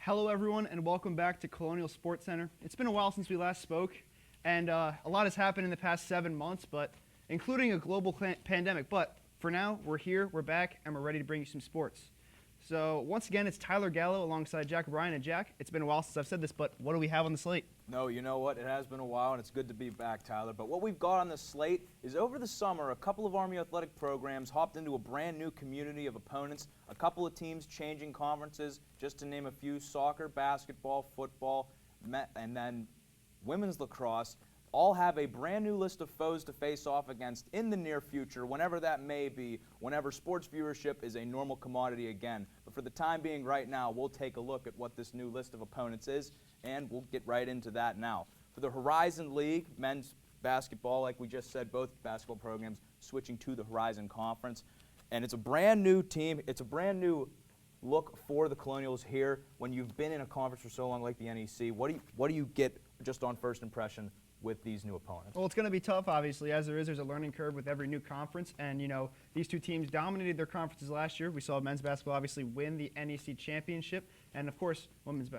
Hello, everyone, and welcome back to Colonial Sports Center. It's been a while since we last spoke, and a lot has happened in the past 7 months, but including a global pandemic. But for now, we're here, we're back, and we're ready to bring you some sports. So once again, it's Tyler Gallo alongside Jack O'Brien. And Jack, it's been a while since I've said this, but what do we have on the slate? No, you know what? It has been a while, and it's good to be back, Tyler. But what we've got on the slate is over the summer, a couple of Army athletic programs hopped into a brand new community of opponents, a couple of teams changing conferences, just to name a few: soccer, basketball, football, and then women's lacrosse. All have a brand new list of foes to face off against in the near future, whenever that may be, whenever sports viewership is a normal commodity again. But for the time being right now, we'll take a look at what this new list of opponents is, and we'll get right into that now. For the Horizon League, men's basketball, like we just said, both basketball programs switching to the Horizon Conference. And it's a brand new team. It's a brand new look for the Colonials here. When you've been in a conference for so long like the NEC, what do you get just on first impression with these new opponents? Well, it's going to be tough, obviously, as there's a learning curve with every new conference. And, these two teams dominated their conferences last year. We saw men's basketball obviously win the NEC championship. And, of course, women's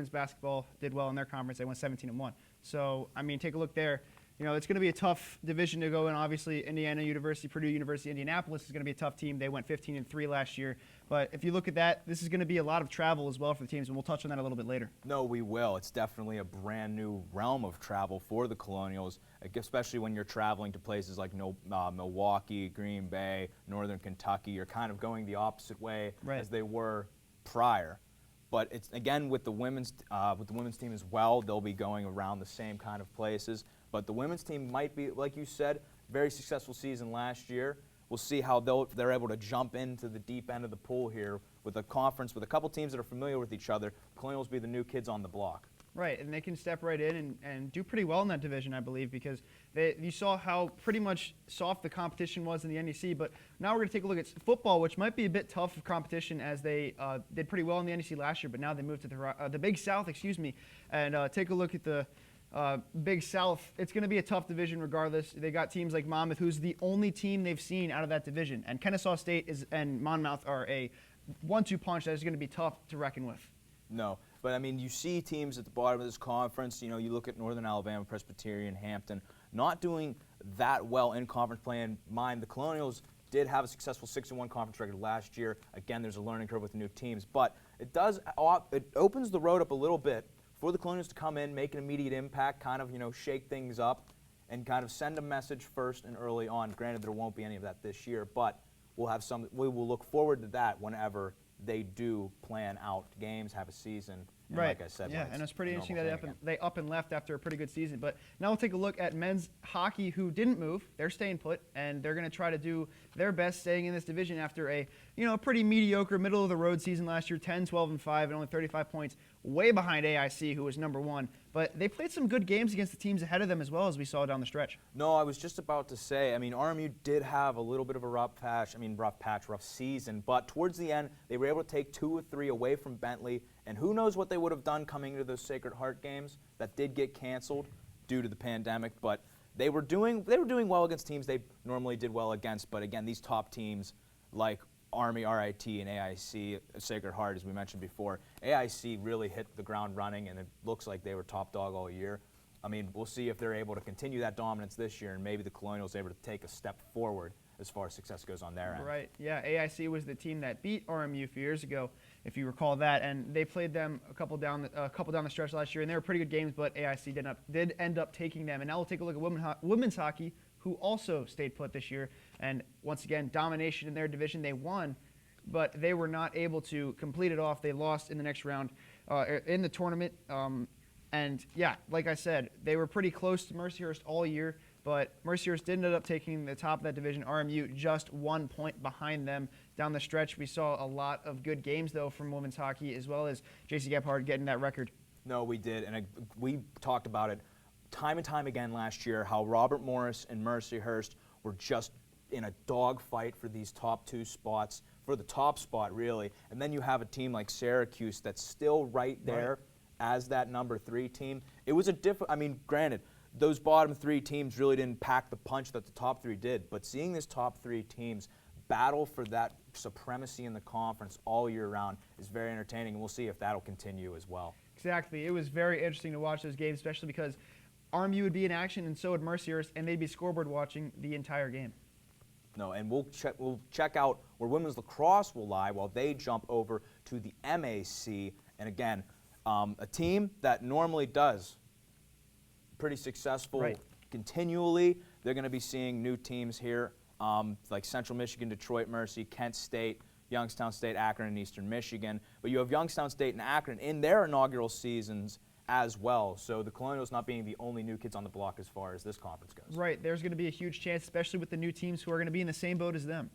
basketball did well in their conference. They went 17-1. So, take a look there. It's going to be a tough division to go in. Obviously, Indiana University, Purdue University, Indianapolis is going to be a tough team. They went 15-3 last year. But if you look at that, this is going to be a lot of travel as well for the teams, and we'll touch on that a little bit later. No, we will. It's definitely a brand new realm of travel for the Colonials, especially when you're traveling to places like Milwaukee, Green Bay, Northern Kentucky. You're kind of going the opposite way as they were prior. But it's, again, with the women's team as well, they'll be going around the same kind of places. But the women's team might be, like you said, very successful season last year. We'll see how they're able to jump into the deep end of the pool here with a conference with a couple teams that are familiar with each other. Colonials be the new kids on the block. Right, and they can step right in and do pretty well in that division, I believe, because you saw how pretty much soft the competition was in the NEC. But now we're going to take a look at football, which might be a bit tough of competition, as they did pretty well in the NEC last year, but now they moved to the Big South, and take a look at the Big South. It's going to be a tough division regardless. They got teams like Monmouth, who's the only team they've seen out of that division, and Kennesaw State and Monmouth are a 1-2 punch that is going to be tough to reckon with. No, but you see teams at the bottom of this conference. You look at Northern Alabama, Presbyterian, Hampton, not doing that well in conference play. In mind, the Colonials did have a successful 6-1 conference record last year. Again, there's a learning curve with the new teams, but it opens the road up a little bit for the Colonials to come in, make an immediate impact, kind of, shake things up, and kind of send a message first and early on. Granted, there won't be any of that this year, but we will look forward to that whenever they do plan out games, have a season. And right. Like I said, yeah, and it's pretty interesting that they up and left after a pretty good season. But now we'll take a look at men's hockey, who didn't move. They're staying put, and they're going to try to do their best staying in this division after a pretty mediocre middle-of-the-road season last year, 10-12-5, and only 35 points, way behind AIC, who was number 1. But they played some good games against the teams ahead of them as well, as we saw down the stretch. No, I was just about to say, RMU did have a little bit of a rough season, but towards the end, they were able to take 2 or 3 away from Bentley, and who knows what they would have done coming into those Sacred Heart games that did get canceled due to the pandemic. But they were doing well against teams they normally did well against. But again, these top teams like Army, RIT, and AIC, Sacred Heart, as we mentioned before, AIC really hit the ground running, and it looks like they were top dog all year. We'll see if they're able to continue that dominance this year, and maybe the Colonials are able to take a step forward as far as success goes on their end. Right, yeah, AIC was the team that beat RMU a few years ago, if you recall that, and they played them a couple down the stretch last year, and they were pretty good games, but AIC did end up taking them. And now we'll take a look at women's hockey, who also stayed put this year, and once again, domination in their division. They won, but they were not able to complete it off. They lost in the next round in the tournament, and yeah, like I said, they were pretty close to Mercyhurst all year, but Mercyhurst did end up taking the top of that division. RMU just 1 point behind them down the stretch. We saw a lot of good games, though, from women's hockey, as well as J.C. Gebhard getting that record. No, we did, and we talked about it time and time again last year, how Robert Morris and Mercyhurst were just in a dogfight for these top 2 spots, for the top spot, really. And then you have a team like Syracuse that's still right there as that number 3 team. It was granted, those bottom 3 teams really didn't pack the punch that the top 3 did, but seeing these top 3 teams battle for that supremacy in the conference all year round is very entertaining, and we'll see if that'll continue as well. Exactly. It was very interesting to watch those games, especially because RMU would be in action and so would Mercyhurst, and they'd be scoreboard watching the entire game. No, and we'll check out where women's lacrosse will lie while they jump over to the MAC. And again, a team that normally does pretty successful continually. They're going to be seeing new teams here, like Central Michigan, Detroit Mercy, Kent State, Youngstown State, Akron, and Eastern Michigan. But you have Youngstown State and Akron in their inaugural seasons as well. So the Colonials not being the only new kids on the block as far as this conference goes. Right. There's going to be a huge chance, especially with the new teams who are going to be in the same boat as them.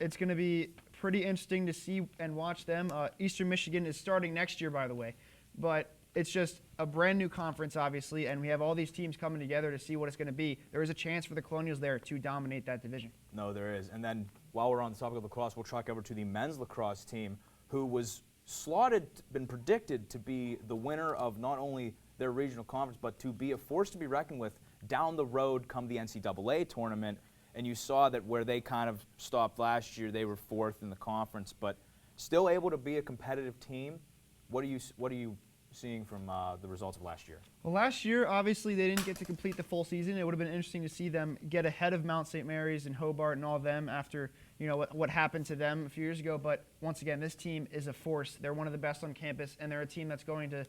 It's going to be pretty interesting to see and watch them. Eastern Michigan is starting next year, by the way. But it's just a brand new conference, obviously, and we have all these teams coming together to see what it's going to be. There is a chance for the Colonials there to dominate that division. No, there is. And then while we're on the topic of lacrosse, we'll truck over to the men's lacrosse team, who was been predicted to be the winner of not only their regional conference, but to be a force to be reckoned with down the road come the NCAA tournament. And you saw that where they kind of stopped last year, they were fourth in the conference, but still able to be a competitive team. What are you seeing from the results of last year? Well, last year, obviously, they didn't get to complete the full season. It would have been interesting to see them get ahead of Mount St. Mary's and Hobart and all of them after, you know, what happened to them a few years ago. But once again, this team is a force. They're one of the best on campus, and they're a team that's going to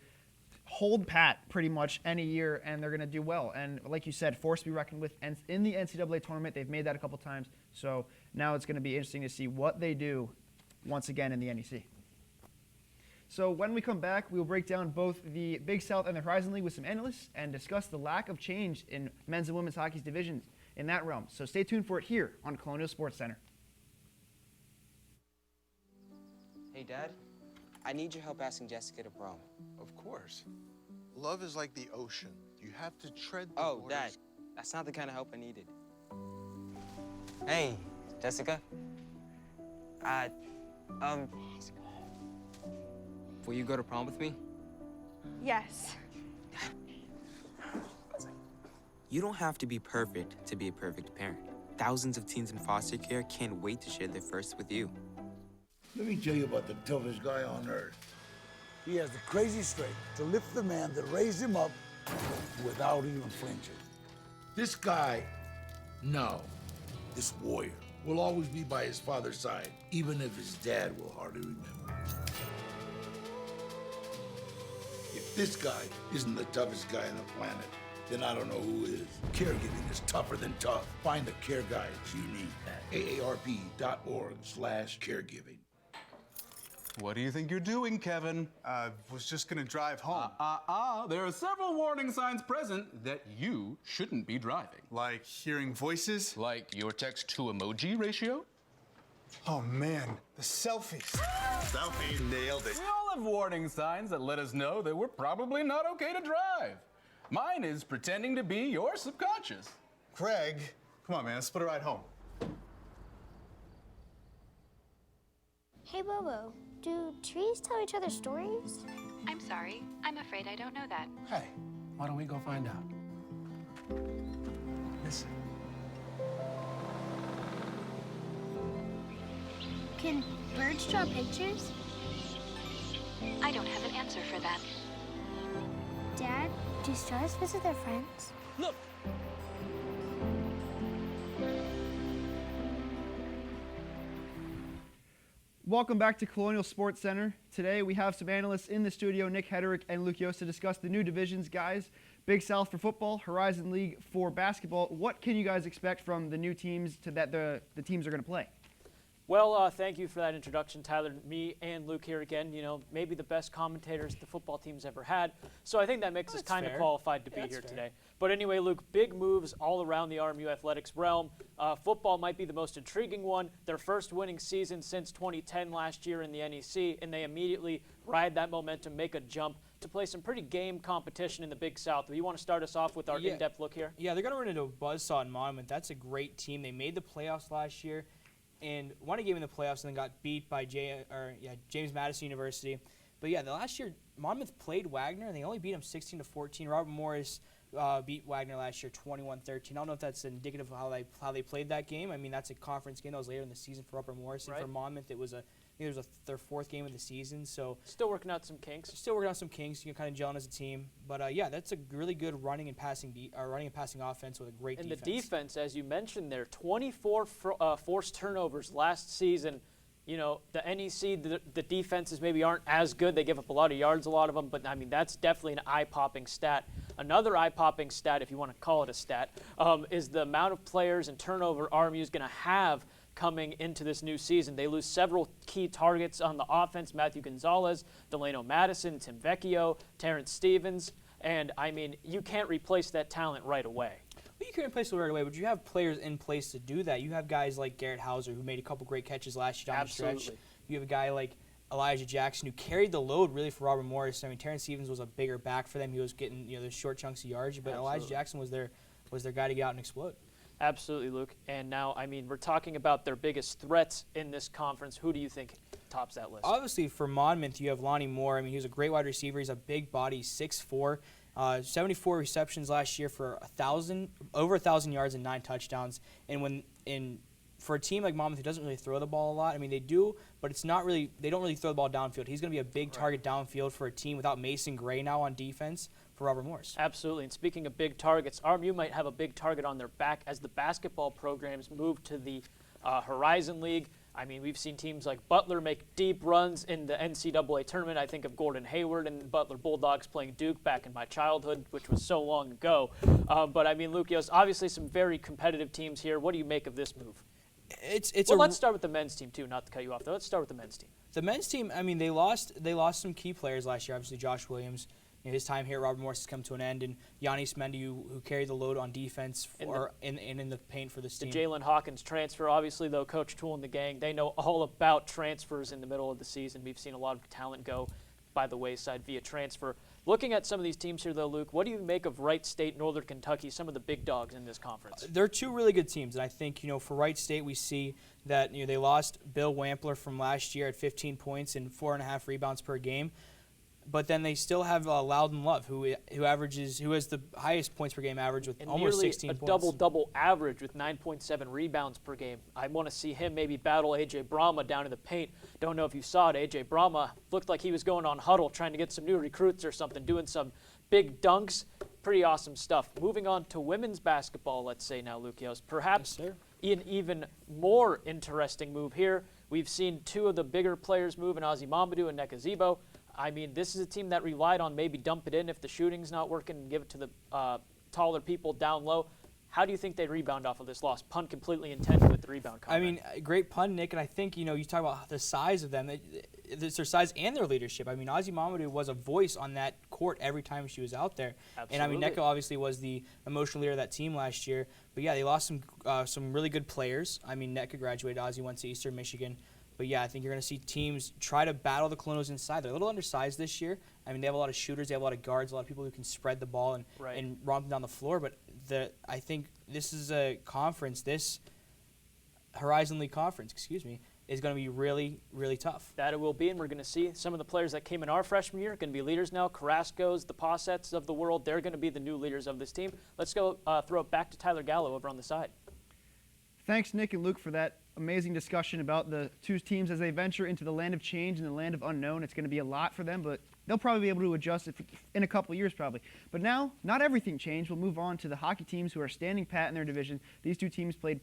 hold pat pretty much any year, and they're going to do well. And like you said, force to be reckoned with. And in the NCAA tournament, they've made that a couple times. So now it's going to be interesting to see what they do once again in the NEC. So when we come back, we will break down both the Big South and the Horizon League with some analysts and discuss the lack of change in men's and women's hockey's divisions in that realm. So stay tuned for it here on Colonial Sports Center. Hey, Dad, I need your help asking Jessica to prom. Of course. Love is like the ocean. You have to tread the Oh, waters. Dad, that's not the kind of help I needed. Hey, Jessica. Will you go to prom with me? Yes. You don't have to be perfect to be a perfect parent. Thousands of teens in foster care can't wait to share their first with you. Let me tell you about the toughest guy on earth. He has the crazy strength to lift the man that raised him up without even flinching. This guy, no, this warrior, will always be by his father's side, even if his dad will hardly remember. If this guy isn't the toughest guy on the planet, then I don't know who is. Caregiving is tougher than tough. Find the care guides you need at aarp.org/caregiving. What do you think you're doing, Kevin? Was just gonna drive home. There are several warning signs present that you shouldn't be driving. Like hearing voices? Like your text-to-emoji ratio? Oh man, the selfies. Selfie, nailed it. We all have warning signs that let us know that we're probably not okay to drive. Mine is pretending to be your subconscious. Craig, come on man, let's put a ride home. Hey, Bobo, do trees tell each other stories? I'm sorry. I'm afraid I don't know that. Hey, why don't we go find out? Listen. Can birds draw pictures? I don't have an answer for that. Dad, do stars visit their friends? Look! Welcome back to Colonial Sports Center. Today we have some analysts in the studio, Nick Hederick and Luke Yost, to discuss the new divisions. Guys, Big South for football, Horizon League for basketball. What can you guys expect from the new teams that the teams are going to play? Well, thank you for that introduction, Tyler. Me and Luke here again, you know, maybe the best commentators the football team's ever had. So I think that makes us kind of qualified to be here today. But anyway, Luke, big moves all around the RMU athletics realm. Football might be the most intriguing one. Their first winning season since 2010 last year in the NEC, and they immediately ride that momentum, make a jump to play some pretty game competition in the Big South. Do you want to start us off with our in-depth look here? Yeah, they're going to run into Buzzsaw and Monument. That's a great team. They made the playoffs last year and won a game in the playoffs and then got beat by James Madison University. But yeah, the last year Monmouth played Wagner and they only beat him 16-14. Robert Morris beat Wagner last year 21-13. I don't know if that's indicative of how they played that game. I mean, that's a conference game that was later in the season for Upper Morrison. Right. For Monmouth, it was their 4th game of the season. So Still working out some kinks. You're kind of gelling as a team. But yeah, that's a really good running and passing offense with a great defense. And the defense, as you mentioned there, 24 forced turnovers last season. You know, the NEC, the defenses maybe aren't as good. They give up a lot of yards, a lot of them. But, I mean, that's definitely an eye-popping stat. Another eye-popping stat, if you want to call it a stat, is the amount of players and turnover RMU is going to have coming into this new season. They lose several key targets on the offense: Matthew Gonzalez, Delano Madison, Tim Vecchio, Terrence Stevens. And, I mean, you can't replace that talent right away. Well, you can replace it right away, but you have players in place to do that. You have guys like Garrett Hauser, who made a couple great catches last year down the stretch. You have a guy like Elijah Jackson, who carried the load really for Robert Morris. I mean, Terrence Stevens was a bigger back for them. He was getting those short chunks of yardage, but Elijah Jackson was their guy to get out and explode. Absolutely, Luke. And now, I mean, we're talking about their biggest threats in this conference. Who do you think tops that list? Obviously, for Monmouth, you have Lonnie Moore. I mean, he was a great wide receiver. He's a big body, 6'4". 74 receptions last year for over 1,000 yards and 9 touchdowns. And for a team like Monmouth who doesn't really throw the ball a lot, I mean, they do, but it's not really, they don't really throw the ball downfield. He's going to be a big target downfield for a team without Mason Gray now on defense for Robert Morris. Absolutely. And speaking of big targets, RMU might have a big target on their back as the basketball programs move to the Horizon League. I mean, we've seen teams like Butler make deep runs in the NCAA tournament. I think of Gordon Hayward and Butler Bulldogs playing Duke back in my childhood, which was so long ago. But, I mean, Luke, obviously some very competitive teams here. What do you make of this move? Let's start with the men's team, too, not to cut you off, though. Let's start with the men's team. The men's team, I mean, they lost some key players last year. Obviously, Josh Williams. His time here at Robert Morris has come to an end, and Giannis Mendy, who carried the load on defense in the paint for this team. The Jalen Hawkins transfer, obviously, though, Coach Toole and the gang, they know all about transfers in the middle of the season. We've seen a lot of talent go by the wayside via transfer. Looking at some of these teams here, though, Luke, what do you make of Wright State, Northern Kentucky, some of the big dogs in this conference? They're two really good teams, and I think, for Wright State, we see that they lost Bill Wampler from last year at 15 points and 4.5 rebounds per game. But then they still have Loudon Love, who has the highest points per game average with almost 16 points. A double-double average with 9.7 rebounds per game. I want to see him maybe battle A.J. Brahma down in the paint. Don't know if you saw it. A.J. Brahma looked like he was going on huddle trying to get some new recruits or something, doing some big dunks. Pretty awesome stuff. Moving on to women's basketball, let's say now, Lukios. Perhaps an even more interesting move here. We've seen two of the bigger players move in Ozzy Mamadou and Nneka Zibo. I mean, this is a team that relied on maybe dump it in if the shooting's not working and give it to the taller people down low. How do you think they rebound off of this loss? Pun completely intended with the rebound comment. I mean, great pun, Nick, and I think, you talk about the size of them. It's their size and their leadership. I mean, Ozzy Mamadou was a voice on that court every time she was out there. Absolutely. And, I mean, Nneka obviously was the emotional leader of that team last year. But, yeah, they lost some really good players. I mean, Nneka graduated. Ozzy went to Eastern Michigan. But, yeah, I think you're going to see teams try to battle the Colonials inside. They're a little undersized this year. I mean, they have a lot of shooters. They have a lot of guards, a lot of people who can spread the ball and romp them down the floor. But I think this is a conference, this Horizon League conference, is going to be really, really tough. That it will be, and we're going to see some of the players that came in our freshman year are going to be leaders now. Carrasco's, the Possets of the world, they're going to be the new leaders of this team. Let's go throw it back to Tyler Gallo over on the side. Thanks, Nick and Luke, for that amazing discussion about the two teams as they venture into the land of change and the land of unknown. It's going to be a lot for them, but they'll probably be able to adjust in a couple of years probably. But now, not everything changed. We'll move on to the hockey teams who are standing pat in their division. These two teams played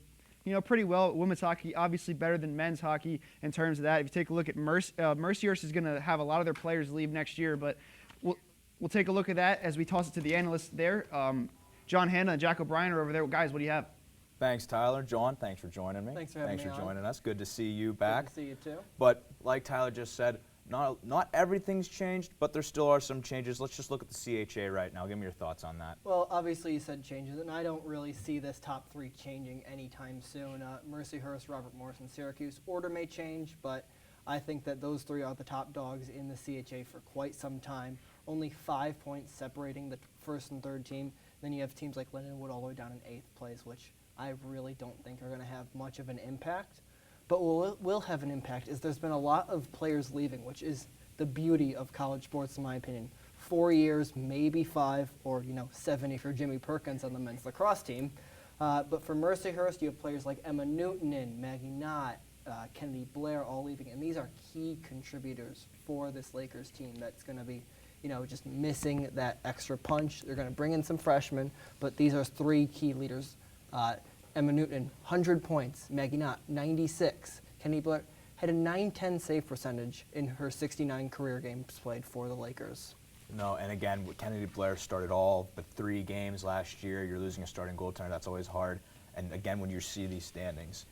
pretty well. Women's hockey obviously better than men's hockey in terms of that. If you take a look at Mercyhurst is going to have a lot of their players leave next year, but we'll take a look at that as we toss it to the analysts there. John Hanna and Jack O'Brien are over there. Guys, what do you have? Thanks, Tyler. John, thanks for joining me. Thanks for having me on. joining us. Good to see you back. Good to see you too. But like Tyler just said, not everything's changed, but there still are some changes. Let's just look at the CHA right now. Give me your thoughts on that. Well, obviously you said changes, and I don't really see this top three changing anytime soon. Mercyhurst, Robert Morris, and Syracuse. Order may change, but I think that those three are the top dogs in the CHA for quite some time. Only 5 points separating the first and third team. Then you have teams like Lindenwood all the way down in 8th place, which I really don't think are going to have much of an impact. But what will have an impact is there's been a lot of players leaving, which is the beauty of college sports, in my opinion. 4 years, maybe 5, or 7 if you're Jimmy Perkins on the men's lacrosse team. But for Mercyhurst, you have players like Emma Newtonen, Maggie Knott, Kennedy Blair all leaving, and these are key contributors for this Lakers team that's going to be, just missing that extra punch. They're going to bring in some freshmen, but these are 3 key leaders. Emma Newtonen, 100 points. Maggie Knott, 96. Kennedy Blair had a 910 save percentage in her 69 career games played for the Lakers. No, and again, Kennedy Blair started all but 3 games last year. You're losing a starting goaltender. That's always hard. And again, when you see these standings.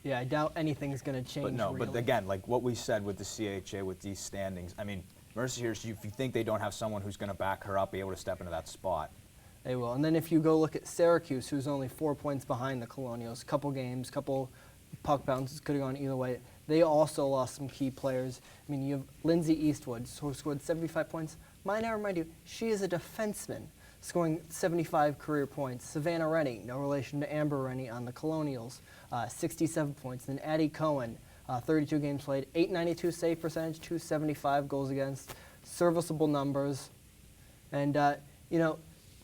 Yeah, I doubt anything's going to change. But no, really. but again, like what we said with the CHA, with these standings, I mean, Mercyhurst, if you think they don't have someone who's going to back her up, be able to step into that spot. They will. And then if you go look at Syracuse, who's only 4 points behind the Colonials, couple games, couple puck bounces, could have gone either way. They also lost some key players. I mean, you have Lindsay Eastwood, who scored 75 points. Might I remind you, she is a defenseman, scoring 75 career points. Savannah Rennie, no relation to Amber Rennie on the Colonials, 67 points. Then Addie Cohen, 32 games played, 892 save percentage, 275 goals against, serviceable numbers. And,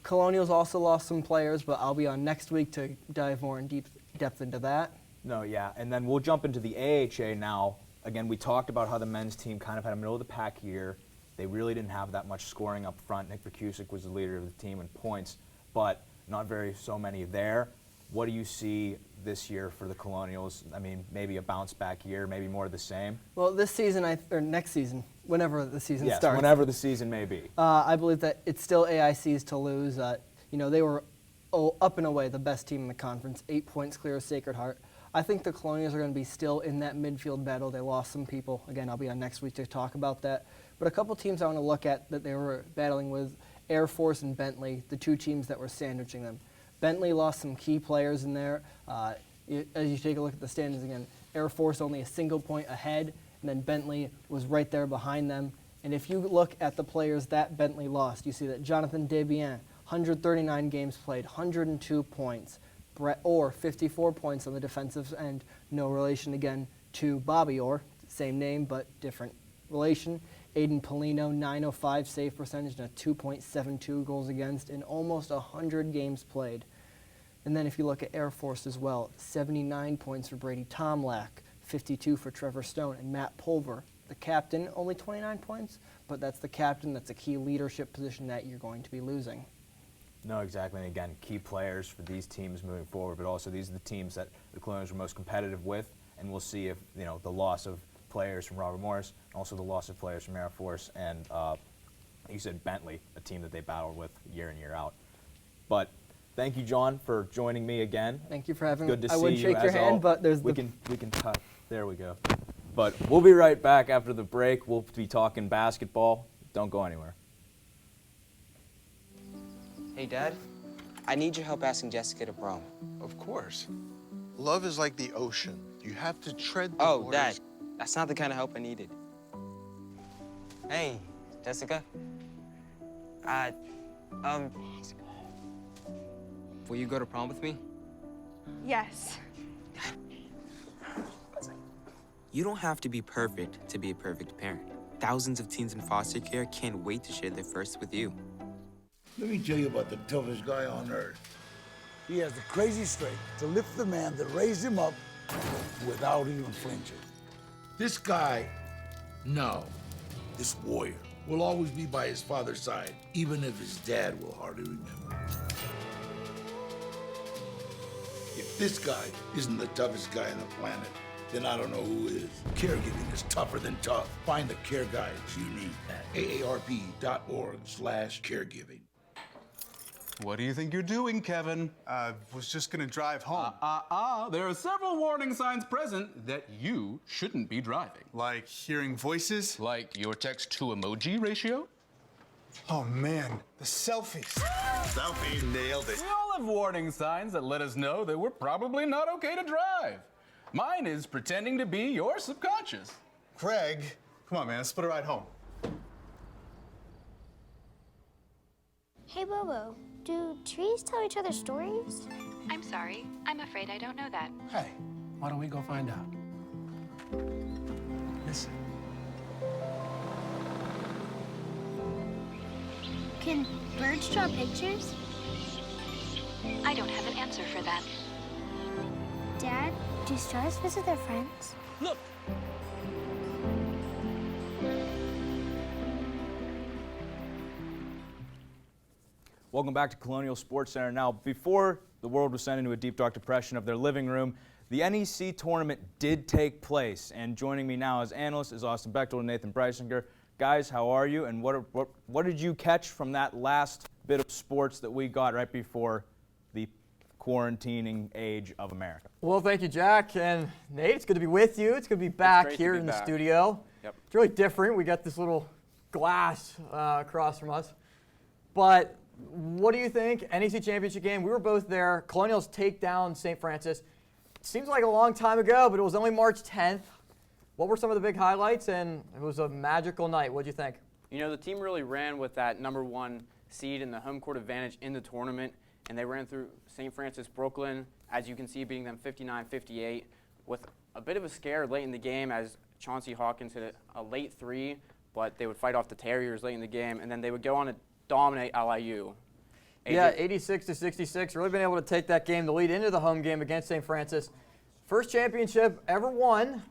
Colonials also lost some players, but I'll be on next week to dive more in depth into that. No, yeah, and then we'll jump into the AHA now. Again, we talked about how the men's team kind of had a middle-of-the-pack year. They really didn't have that much scoring up front. Nick Verkusik was the leader of the team in points, but not so many there. What do you see this year for the Colonials? I mean, maybe a bounce-back year, maybe more of the same? Well, this season, or next season, whenever the season yes, starts. whenever the season may be. I believe that it's still AIC's to lose. They were up and away the best team in the conference, 8 points clear of Sacred Heart. I think the Colonials are going to be still in that midfield battle. They lost some people. Again, I'll be on next week to talk about that. But a couple teams I want to look at that they were battling with, Air Force and Bentley, the 2 teams that were sandwiching them. Bentley lost some key players in there. As you take a look at the standings again, Air Force only a single point ahead, and then Bentley was right there behind them. And if you look at the players that Bentley lost, you see that Jonathan Desbiens, 139 games played, 102 points. Brett Orr, 54 points on the defensive end, no relation again to Bobby Orr, same name but different relation. Aiden Polino, 905 save percentage and a 2.72 goals against in almost 100 games played. And then if you look at Air Force as well, 79 points for Brady Tomlak, 52 for Trevor Stone, and Matt Pulver, the captain, only 29 points, but that's the captain, that's a key leadership position that you're going to be losing. No, exactly. And again, key players for these teams moving forward, but also these are the teams that the Colonials were most competitive with, and we'll see if, the loss of players from Robert Morris, and also the loss of players from Air Force, and you said Bentley, a team that they battled with year in, year out. But thank you, John, for joining me again. Thank you for having me. Good to see I you. would shake your hand, but there's we can cut. There we go. But we'll be right back after the break. We'll be talking basketball. Don't go anywhere. Hey, Dad, I need your help asking Jessica to prom. Of course. Love is like the ocean. You have to tread the Oh, waters. Dad, that's not the kind of help I needed. Hey, Jessica. Will you go to prom with me? Yes. You don't have to be perfect to be a perfect parent. Thousands of teens in foster care can't wait to share their first with you. Let me tell you about the toughest guy on earth. He has the crazy strength to lift the man that raised him up without even flinching. This guy, this warrior, will always be by his father's side, even if his dad will hardly remember. If this guy isn't the toughest guy on the planet, then I don't know who is. Caregiving is tougher than tough. Find the care guides you need at aarp.org/caregiving. What do you think you're doing, Kevin? Was just gonna drive home. There are several warning signs present that you shouldn't be driving. Like hearing voices? Like your text-to-emoji ratio? Oh man, the selfies. Selfie, nailed it. We all have warning signs that let us know that we're probably not okay to drive. Mine is pretending to be your subconscious. Craig, come on man, let's split a ride home. Hey, Bobo, do trees tell each other stories? I'm sorry. I'm afraid I don't know that. Hey, why don't we go find out? Listen. Can birds draw pictures? I don't have an answer for that. Dad, do stars visit their friends? Look! Welcome back to Colonial Sports Center. Now, before the world was sent into a deep, dark depression of their living room, the NEC tournament did take place. And joining me now as analysts is Austin Bechtel and Nathan Breisinger. Guys, how are you? And what did you catch from that last bit of sports that we got right before the quarantining age of America? Well, thank you, Jack. And Nate, it's good to be with you. It's good to be back here in the studio. Yep. It's really different. We got this little glass across from us. But what do you think? NEC Championship game. We were both there. Colonials take down St. Francis. Seems like a long time ago, but it was only March 10th. What were some of the big highlights? And it was a magical night. What did you think? You know, the team really ran with that #1 seed and the home court advantage in the tournament, and they ran through St. Francis Brooklyn, as you can see, beating them 59-58 with a bit of a scare late in the game as Chauncey Hawkins hit a late three, but they would fight off the Terriers late in the game, and then they would go on to dominate LIU. Yeah, 86-66. Really been able to take that game, the lead into the home game against St. Francis. First championship ever won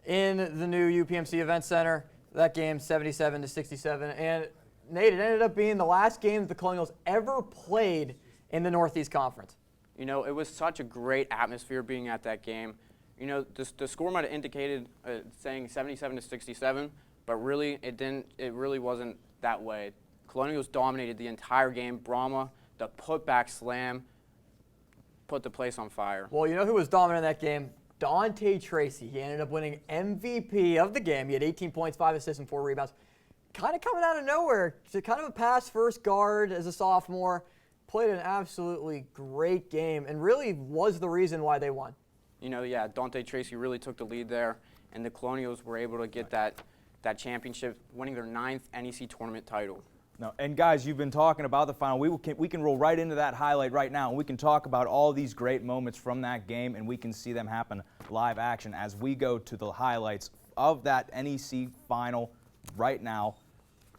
in the new UPMC Event Center. That game, 77-67. And Nate, it ended up being the last game that the Colonials ever played in the Northeast Conference. You know, it was such a great atmosphere being at that game. You know, the score might have indicated saying 77-67, but really it didn't. It really wasn't that way. Colonials dominated the entire game. Brahma, the putback slam, put the place on fire. Well, you know who was dominant in that game? Dante Tracy. He ended up winning MVP of the game. He had 18 points, 5 assists, and 4 rebounds. Kind of coming out of nowhere. Kind of a pass-first guard as a sophomore. Played an absolutely great game and really was the reason why they won. You know, yeah, Dante Tracy really took the lead there, and the Colonials were able to get that championship, winning their 9th NEC tournament title. No, and guys, you've been talking about the final. We can roll right into that highlight right now, and we can talk about all these great moments from that game, and we can see them happen live action as we go to the highlights of that NEC final right now.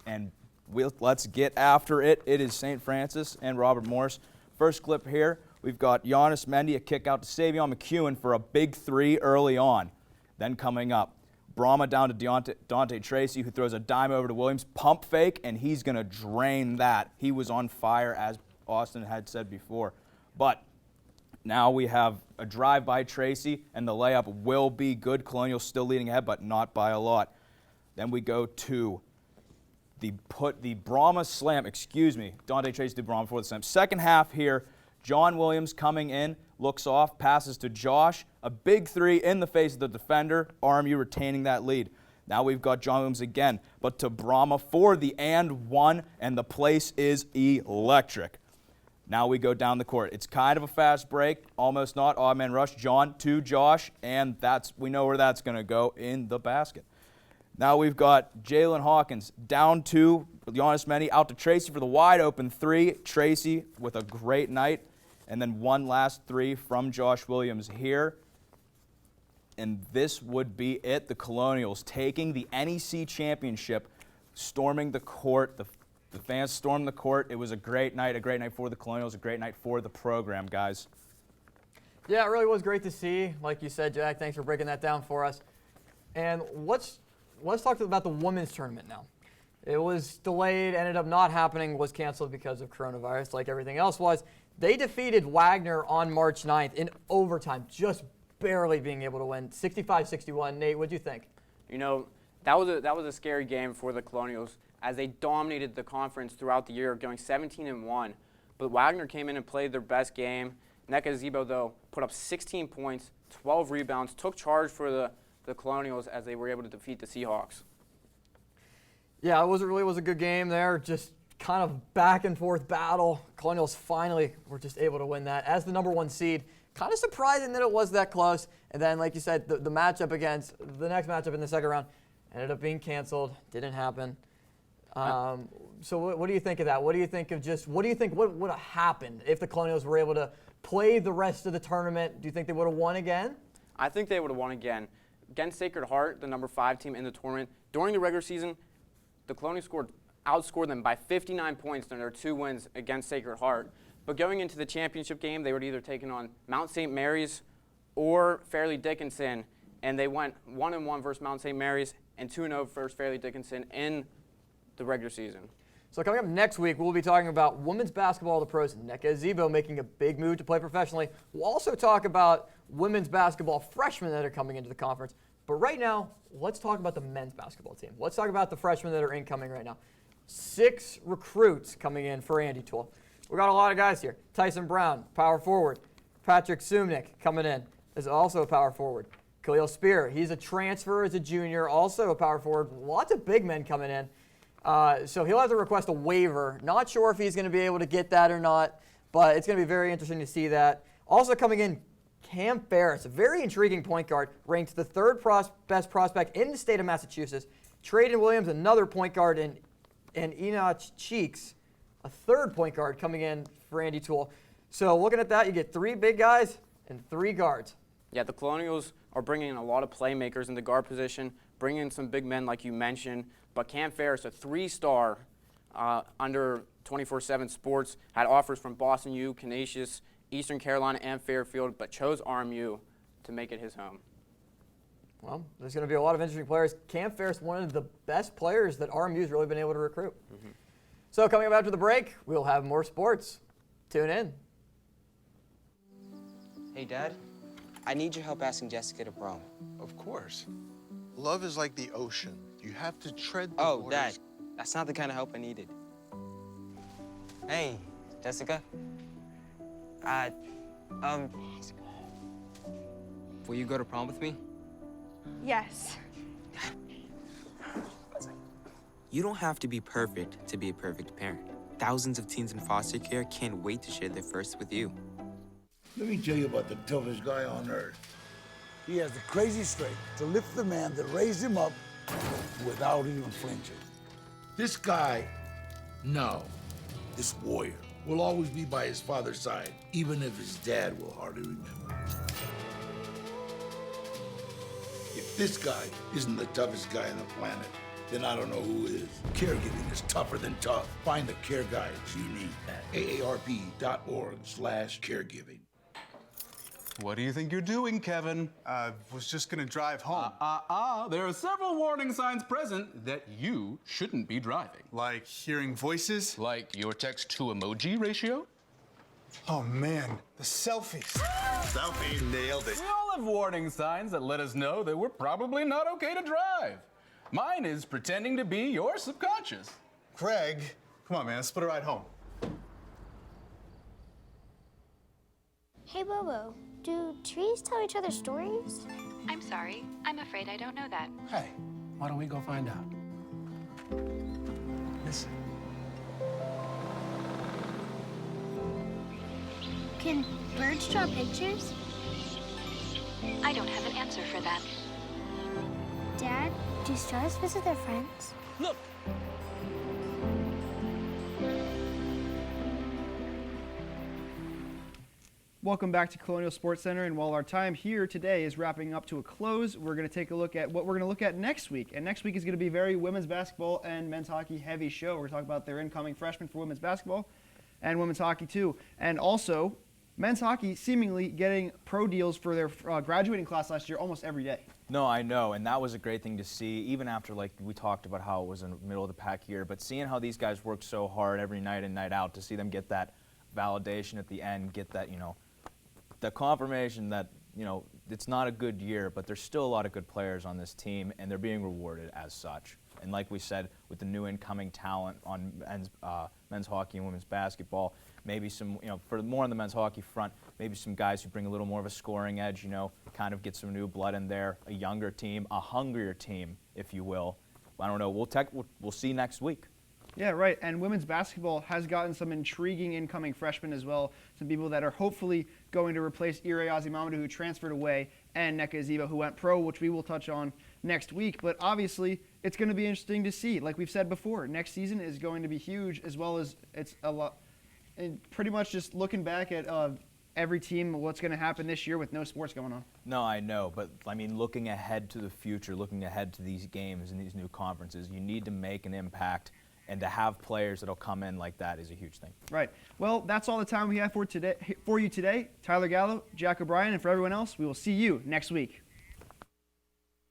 And let's get after it. It is St. Francis and Robert Morris. First clip here, we've got Giannis Mendy, a kick out to Savion McEwen for a big three early on. Then coming up, Brahma down to Dante Tracy, who throws a dime over to Williams. Pump fake, and he's going to drain that. He was on fire, as Austin had said before. But now we have a drive by Tracy, and the layup will be good. Colonial still leading ahead, but not by a lot. Then we go to the Brahma slam, Dante Tracy did Brahma before the slam. Second half here, John Williams coming in, looks off, passes to Josh. A big three in the face of the defender. RMU retaining that lead. Now we've got John Williams again, but to Brahma for the and one, and the place is electric. Now we go down the court. It's kind of a fast break, almost not. Odd man rush, John to Josh, and we know where that's going to go, in the basket. Now we've got Jalen Hawkins down to Giannis Mendy, out to Tracy for the wide open three. Tracy with a great night. And then one last three from Josh Williams here. And this would be it. The Colonials taking the NEC championship, storming the court. The fans stormed the court. It was a great night for the Colonials, a great night for the program, guys. Yeah, it really was great to see. Like you said, Jack, thanks for breaking that down for us. And let's talk about the women's tournament now. It was delayed, ended up not happening, was canceled because of coronavirus, like everything else was. They defeated Wagner on March 9th in overtime, just barely being able to win, 65-61. Nate, what'd you think? You know, that was a scary game for the Colonials as they dominated the conference throughout the year, going 17-1. But Wagner came in and played their best game. Nneka Zibo, though, put up 16 points, 12 rebounds, took charge for the Colonials as they were able to defeat the Seahawks. Yeah, it really was a good game there. Just kind of back and forth battle. Colonials finally were just able to win that as the #1 seed. Kind of surprising that it was that close. And then, like you said, the matchup against the next matchup in the second round ended up being canceled. Didn't happen. So what do you think of that? What do you think what would have happened if the Colonials were able to play the rest of the tournament? Do you think they would have won again? I think they would have won again. Against Sacred Heart, the #5 team in the tournament, during the regular season, the Colonials scored outscored them by 59 points in their 2 wins against Sacred Heart. But going into the championship game, they were either taking on Mount St. Mary's or Fairleigh Dickinson, and they went 1-1 versus Mount St. Mary's and 2-0 versus Fairleigh Dickinson in the regular season. So coming up next week, we'll be talking about women's basketball, the pros, NECA Zebo making a big move to play professionally. We'll also talk about women's basketball freshmen that are coming into the conference. But right now, let's talk about the men's basketball team. Let's talk about the freshmen that are incoming right now. 6 recruits coming in for Andy Toole. We got a lot of guys here. Tyson Brown, power forward. Patrick Sumnick coming in is also a power forward. Khalil Spear, he's a transfer as a junior, also a power forward. Lots of big men coming in. So he'll have to request a waiver. Not sure if he's going to be able to get that or not, but it's going to be very interesting to see that. Also coming in, Cam Ferris, a very intriguing point guard, ranked the 3rd best prospect in the state of Massachusetts. Traden Williams, another point guard, and Enoch Cheeks, a 3rd point guard coming in for Andy Toole. So looking at that, you get 3 big guys and 3 guards. Yeah, the Colonials are bringing in a lot of playmakers in the guard position, bringing in some big men like you mentioned. But Cam Ferris, a 3-star under 24/7 Sports, had offers from Boston U, Canisius, Eastern Carolina, and Fairfield, but chose RMU to make it his home. Well, there's going to be a lot of interesting players. Cam Ferris, one of the best players that RMU's really been able to recruit. Mm-hmm. So coming up after the break, we'll have more sports. Tune in. Hey, Dad. I need your help asking Jessica to prom. Of course. Love is like the ocean. You have to tread the Oh, waters. Dad, that's not the kind of help I needed. Hey, Jessica. Will you go to prom with me? Yes. You don't have to be perfect to be a perfect parent. Thousands of teens in foster care can't wait to share their first with you. Let me tell you about the toughest guy on earth. He has the crazy strength to lift the man that raised him up without even flinching. This guy, no, this warrior, will always be by his father's side, even if his dad will hardly remember. If this guy isn't the toughest guy on the planet, then I don't know who is. Caregiving is tougher than tough. Find the care guides you need at aarp.org/caregiving. What do you think you're doing, Kevin? Was just gonna drive home. There are several warning signs present that you shouldn't be driving. Like hearing voices? Like your text-to-emoji ratio? Oh man, the selfies. Selfie, nailed it. We all have warning signs that let us know that we're probably not okay to drive. Mine is pretending to be your subconscious. Craig, come on man, let's split a ride home. Hey, Bobo, do trees tell each other stories? I'm sorry. I'm afraid I don't know that. Hey, why don't we go find out? Listen. Can birds draw pictures? I don't have an answer for that. Dad, do stars visit their friends? Look! Welcome back to Colonial Sports Center, and while our time here today is wrapping up to a close, we're going to take a look at what we're going to look at next week. And next week is going to be a very women's basketball and men's hockey heavy show. We're going to talk about their incoming freshmen for women's basketball and women's hockey too. And also, men's hockey seemingly getting pro deals for their graduating class last year almost every day. No, I know, and that was a great thing to see, even after, like, we talked about how it was in the middle of the pack year, but seeing how these guys work so hard every night in, night out, to see them get that validation at the end, get that, the confirmation that, it's not a good year, but there's still a lot of good players on this team, and they're being rewarded as such. And like we said, with the new incoming talent on men's hockey and women's basketball, maybe some, for more on the men's hockey front, maybe some guys who bring a little more of a scoring edge, kind of get some new blood in there, a younger team, a hungrier team, if you will. I don't know. We'll see next week. Yeah, right. And women's basketball has gotten some intriguing incoming freshmen as well. Some people that are hopefully going to replace Ire Azimamadou, who transferred away, and Nneka Ziba, who went pro, which we will touch on next week. But obviously, it's going to be interesting to see. Like we've said before, next season is going to be huge, as well as it's a lot. And pretty much just looking back at every team, what's going to happen this year with no sports going on. No, I know, but I mean, looking ahead to the future, looking ahead to these games and these new conferences, you need to make an impact and to have players that'll come in like that is a huge thing. Right. Well, that's all the time we have for you today. Tyler Gallo, Jack O'Brien, and for everyone else, we will see you next week.